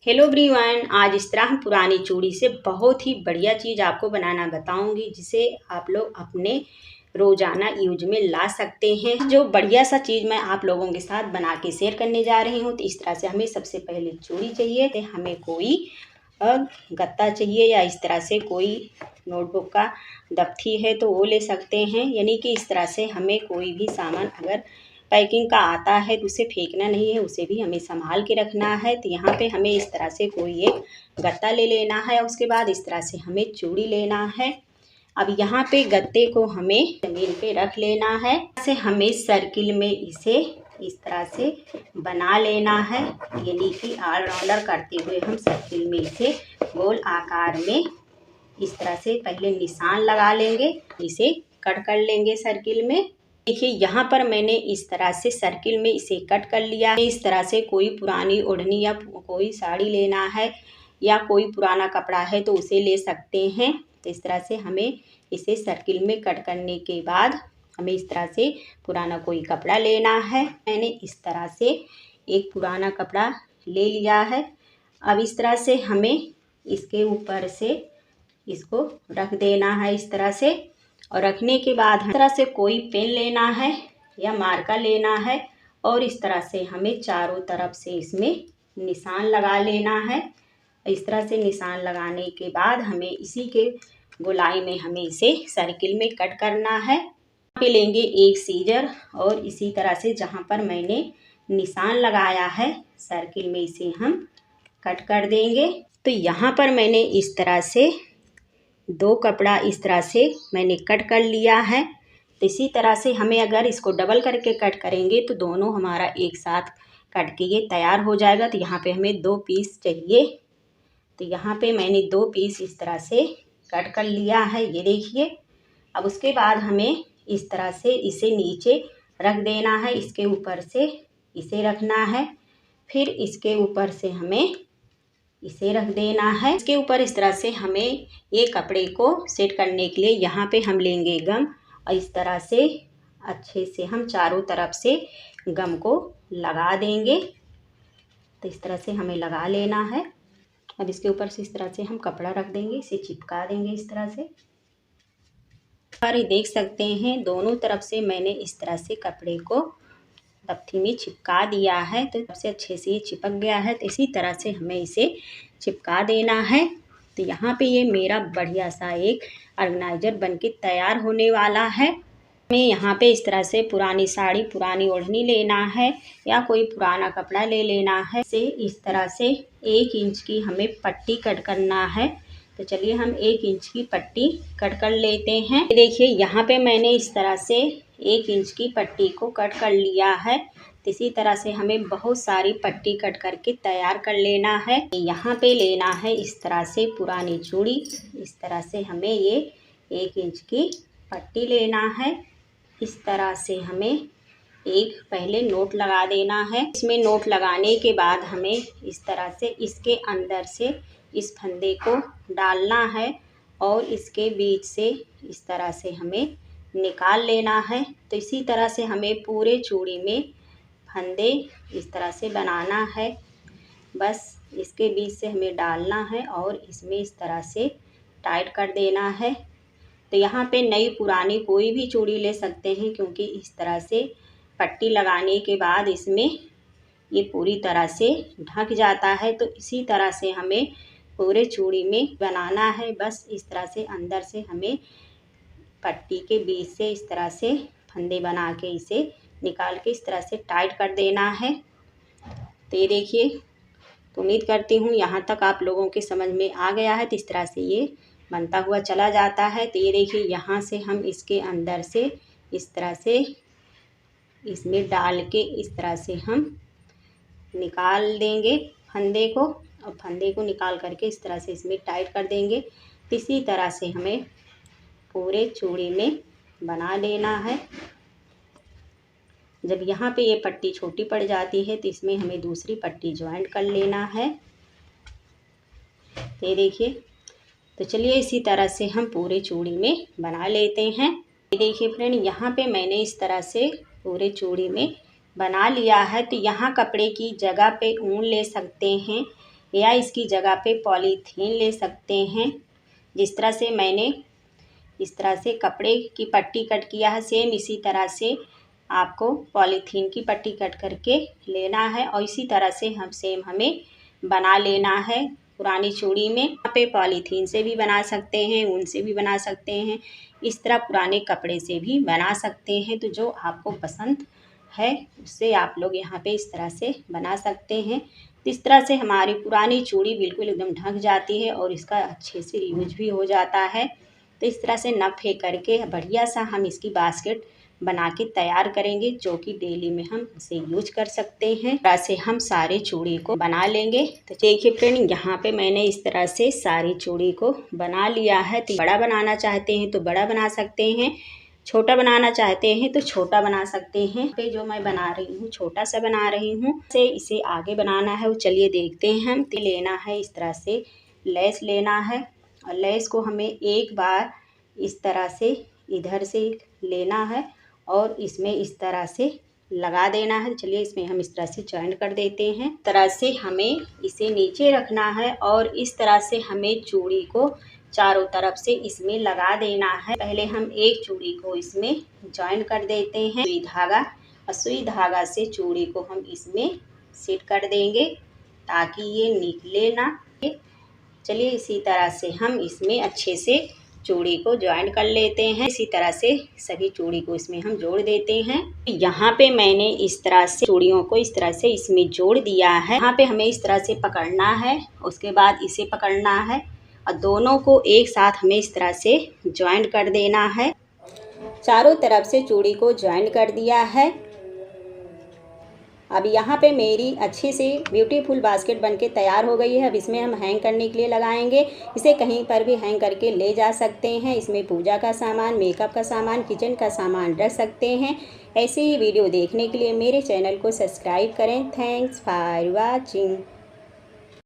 Hello everyone, आज इस तरह हम पुरानी चूड़ी से बहुत ही बढ़िया चीज़ आपको बनाना बताऊंगी जिसे आप लोग अपने रोज़ाना यूज में ला सकते हैं। जो बढ़िया सा चीज़ मैं आप लोगों के साथ बना के शेयर करने जा रही हूँ। तो इस तरह से हमें सबसे पहले चूड़ी चाहिए, तो हमें कोई गत्ता चाहिए या इस तरह से कोई नोटबुक का दफ्ती है तो वो ले सकते हैं। यानी कि इस तरह से हमें कोई भी सामान अगर पैकिंग का आता है तो उसे फेंकना नहीं है, उसे भी हमें संभाल के रखना है। तो यहाँ पे हमें इस तरह से कोई एक गत्ता ले लेना है। उसके बाद इस तरह से हमें चूड़ी लेना है। अब यहाँ पे गत्ते को हमें जमीन पे रख लेना है। ऐसे हमें सर्किल में इसे इस तरह से बना लेना है। यानी कि ऑलराउंडर करते हुए हम सर्किल में इसे गोल आकार में इस तरह से पहले निशान लगा लेंगे, इसे कट कर लेंगे सर्किल में। देखिए यहाँ पर मैंने इस तरह से सर्किल में इसे कट कर लिया है। इस तरह से कोई पुरानी ओढ़नी या कोई साड़ी लेना है या कोई पुराना कपड़ा है तो उसे ले सकते हैं। तो इस तरह से हमें इसे सर्किल में कट करने के बाद हमें इस तरह से पुराना कोई कपड़ा लेना है। मैंने इस तरह से एक पुराना कपड़ा ले लिया है। अब इस तरह से हमें इसके ऊपर से इसको रख देना है इस तरह से। और रखने के बाद इस तरह से कोई पेन लेना है या मार्कर लेना है और इस तरह से हमें चारों तरफ से इसमें निशान लगा लेना है। इस तरह से निशान लगाने के बाद हमें इसी के गोलाई में हमें इसे सर्किल में कट करना है। यहाँ पे लेंगे एक सीजर और इसी तरह से जहाँ पर मैंने निशान लगाया है सर्किल में इसे हम कट कर देंगे। तो यहाँ पर मैंने इस तरह से दो कपड़ा इस तरह से मैंने कट कर लिया है। तो इसी तरह से हमें अगर इसको डबल करके कट करेंगे तो दोनों हमारा एक साथ कट के ये तैयार हो जाएगा। तो यहाँ पे हमें 2 पीस चाहिए। तो यहाँ पे मैंने 2 पीस इस तरह से कट कर लिया है, ये देखिए। अब उसके बाद हमें इस तरह से इसे नीचे रख देना है, इसके ऊपर से इसे रखना है। फिर इसके ऊपर से हमें इसे रख देना है। इसके ऊपर इस तरह से हमें ये कपड़े को सेट करने के लिए यहाँ पे हम लेंगे गम और इस तरह से अच्छे से हम चारों तरफ से गम को लगा देंगे। तो इस तरह से हमें लगा लेना है। अब इसके ऊपर से इस तरह से हम कपड़ा रख देंगे, इसे चिपका देंगे इस तरह से। और देख सकते हैं दोनों तरफ से मैंने इस तरह से कपड़े को दफ्ती में चिपका दिया है। तो सबसे अच्छे से ये चिपक गया है। तो इसी तरह से हमें इसे चिपका देना है। तो यहाँ पे ये मेरा बढ़िया सा एक ऑर्गेनाइजर बनके तैयार होने वाला है। हमें यहाँ पे इस तरह से पुरानी साड़ी, पुरानी ओढ़नी लेना है या कोई पुराना कपड़ा ले लेना है। इस तरह से 1 इंच की हमें पट्टी कट करना है। तो चलिए हम 1 इंच की पट्टी कट कर लेते हैं। देखिए यहाँ पे मैंने इस तरह से 1 इंच की पट्टी को कट कर लिया है। इसी तरह से हमें बहुत सारी पट्टी कट करके तैयार कर लेना है। यहाँ पे लेना है इस तरह से पुरानी चूड़ी। इस तरह से हमें ये 1 इंच की पट्टी लेना है। इस तरह से हमें एक पहले नोट लगा देना है। इसमें नोट लगाने के बाद हमें इस तरह से इसके अंदर से इस फंदे को डालना है और इसके बीच से इस तरह से हमें निकाल लेना है। तो इसी तरह से हमें पूरे चूड़ी में फंदे इस तरह से बनाना है। बस इसके बीच से हमें डालना है और इसमें इस तरह से टाइट कर देना है। तो यहाँ पे नई पुरानी कोई भी चूड़ी ले सकते हैं, क्योंकि इस तरह से पट्टी लगाने के बाद इसमें ये पूरी तरह से ढक जाता है। तो इसी तरह से हमें पूरे चूड़ी में बनाना है। बस इस तरह से अंदर से हमें पट्टी के बीच से इस तरह से फंदे बना के इसे निकाल के इस तरह से टाइट कर देना है। तो ये देखिए, तो उम्मीद करती हूँ यहाँ तक आप लोगों के समझ में आ गया है। तो इस तरह से ये बनता हुआ चला जाता है। तो ये देखिए यहाँ से हम इसके अंदर से इस तरह से इसमें डाल के इस तरह से हम निकाल देंगे फंदे को और फंदे को निकाल करके इस तरह से इसमें टाइट कर देंगे। तो इसी तरह से हमें पूरे चूड़ी में बना लेना है। जब यहाँ पे ये पट्टी छोटी पड़ जाती है तो इसमें हमें दूसरी पट्टी ज्वाइंट कर लेना है। ये देखिए, तो चलिए इसी तरह से हम पूरे चूड़ी में बना लेते हैं। ये देखिए फ्रेंड, यहाँ पे मैंने इस तरह से पूरे चूड़ी में बना लिया है। तो यहाँ कपड़े की जगह पे ऊन ले सकते हैं या इसकी जगह पे पॉलीथीन ले सकते हैं। जिस तरह से मैंने इस तरह से कपड़े की पट्टी कट किया है, सेम इसी तरह से आपको पॉलीथीन की पट्टी कट करके लेना है और इसी तरह से हमें बना लेना है पुरानी चूड़ी में। यहाँ पे पॉलीथीन से भी बना सकते हैं, ऊन से भी बना सकते हैं, इस तरह पुराने कपड़े से भी बना सकते हैं। तो जो आपको पसंद है उससे आप लोग यहाँ पे इस तरह से बना सकते हैं। तो इस तरह से हमारी पुरानी चूड़ी बिल्कुल एकदम ढक जाती है और इसका अच्छे से यूज भी हो जाता है। तो इस तरह से न फेंक करके बढ़िया सा हम इसकी बास्केट बना के तैयार करेंगे, जो कि डेली में हम इसे यूज कर सकते हैं। इस तरह से हम सारे चूड़ी को बना लेंगे। तो देखिए फ्रेंड, यहाँ पे मैंने इस तरह से सारी चूड़ी को बना लिया है। तो बड़ा बनाना चाहते हैं तो बड़ा बना सकते हैं, छोटा बनाना चाहते हैं तो छोटा बना सकते हैं। पे जो मैं बना रही हूँ छोटा सा बना रही हूँ, से इसे आगे बनाना है वो चलिए देखते हैं हम। तो लेना है इस तरह से लेस लेना है और लेस को हमें एक बार इस तरह से इधर से लेना है और इसमें इस तरह से लगा देना है। चलिए इसमें हम इस तरह से जॉइंट कर देते हैं। इस तरह से हमें इसे नीचे रखना है और इस तरह से हमें चूड़ी को चारों तरफ से इसमें लगा देना है। पहले हम एक चूड़ी को इसमें जॉइंट कर देते हैं सुई धागा, और सुई धागा से चूड़ी को हम इसमें सेट कर देंगे ताकि ये निकले ना। चलिए इसी तरह से हम इसमें अच्छे से चूड़ी को जॉइंट कर लेते हैं। इसी तरह से सभी चूड़ी को इसमें हम जोड़ देते हैं। यहाँ पे मैंने इस तरह से चूड़ियों को इस तरह से इसमें जोड़ दिया है। यहाँ पे हमें इस तरह से पकड़ना है, उसके बाद इसे पकड़ना है और दोनों को एक साथ हमें इस तरह से जॉइंट कर देना है। चारों तरफ से चूड़ी को जॉइंट कर दिया है। अब यहाँ पे मेरी अच्छी सी ब्यूटीफुल बास्केट बनके तैयार हो गई है। अब इसमें हम हैंग करने के लिए लगाएंगे। इसे कहीं पर भी हैंग करके ले जा सकते हैं। इसमें पूजा का सामान, मेकअप का सामान, किचन का सामान रख सकते हैं। ऐसे ही वीडियो देखने के लिए मेरे चैनल को सब्सक्राइब करें। Thanks for watching.